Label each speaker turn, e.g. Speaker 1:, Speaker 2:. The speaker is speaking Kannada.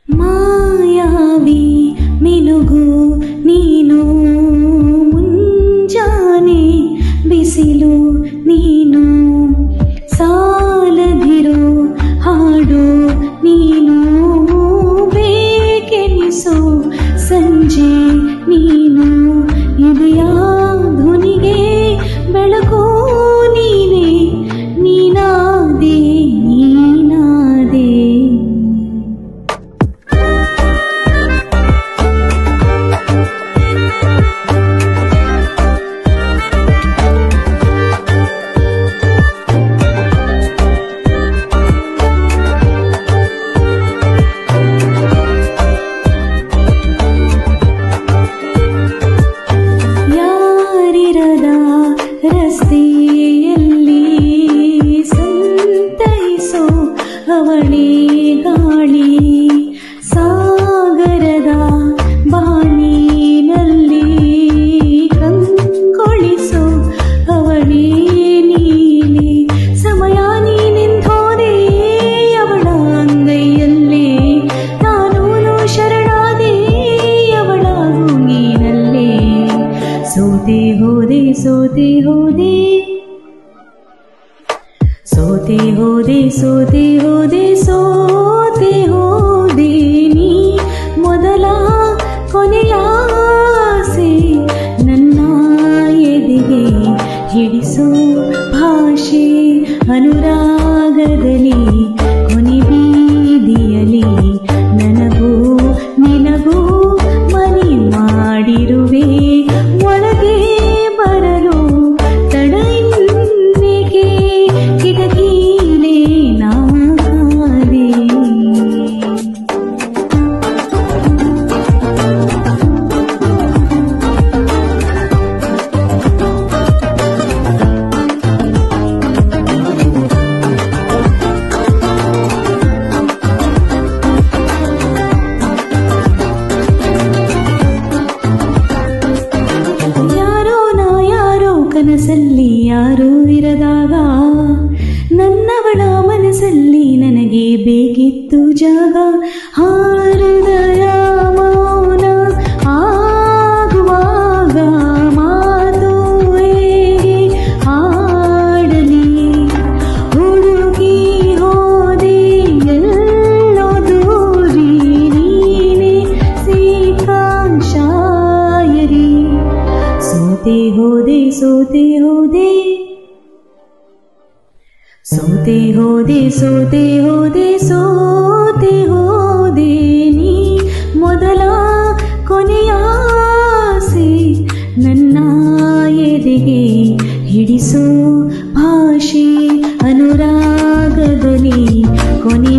Speaker 1: ಮಾಯಾವಿ ಮಿನುಗು ನೀನು ಮುಂಜಾನೆ ಬಿಸಿಲು ನೀನು ಸಾಲದಿರೋ ಹಾಡು ನೀನು ಬೇಕೆನಿಸೋ ಸಂಜೆ ನೀನು ಇದೆಯ ಧ್ವನಿಗೆ ಬೆಳಕು ನೀನೇ ನೀನಾದೆ ನೀನಾದೆ ರಸ್ತೆಯಲ್ಲಿ ಸಂತೈಸೋ ಅವಳಿ ಗಾಳಿ ಸಾಗರದ ಬಾನಿನಲ್ಲಿ ಕಂಗೊಳಿಸೋ ಅವಳಿ ನೀಲಿ ಸಮಯ ನೀನೆಂದೋದೆ ಅವಳ ಅಂಗೈಯಲ್ಲೇ ನಾನು ಶರಣಾದೆ ಅವಳ ನೀನಲ್ಲೇ ಸೋತೆ ಹೋದೆ ಸೋತೆ ಹೋದೆ ಸೋತೆ ಹೋದೆ ಸೋತೆ ಹೋದೆ ಸೋತೆ ಹೋದೆ ನೀ ಮೊದಲ ಕೊನೆಯ ಆಸೆ ನನ್ನ ಎದೆಗೆ ಹಿಡಿಸೋ ಭಾಷೆ ಅನುರಾಗದಲ್ಲಿ ಕೊನೆ ಬೀದಿಯಲ್ಲಿ ನನಗೂ ನಿನಗೂ ಮನೆ ಮಾಡಿರುವೆ ಒಳಗೆ ಬರಲು ತಡ ಇನ್ನೇಕೆ ಕಿಟಕಿಲೇ ನಾ ಕಾದೆ ಕನಸಲ್ಲಿ ಯಾರೂ ಇರದಾಗ ನನ್ನವಳ ಮನಸ್ಸಲ್ಲಿ ನನಗೆ ಬೇಕಿತ್ತು ಜಾಗ ಹೃದಯ ಮೌನ ಆಗುವಾಗ ಮಾತು ಹೇಗೆ ಹಾಡಲಿ ಹುಡುಗಿ ಹೋದೆ ಎಲ್ಲೋ ದೂರಿ ನೀನೆ ಸಿಕ್ಕ ಶಾಯರಿ ಸೋತೆ ಹೋದೆ ಸೋತೆ ಹೋದೆ ಸೋತೆ ಹೋದೆ ಸೋತೆ ಹೋದೆ ಸೋತೆ ಹೋದೆ ನೀ ಮೊದಲ ಕೊನೆಯ ಆಸೆ ನನ್ನ ಎದೆಗೆ ಹಿಡಿಸೋ ಭಾಷೆ ಅನುರಾಗದಲ್ಲಿ ಕೊನೆ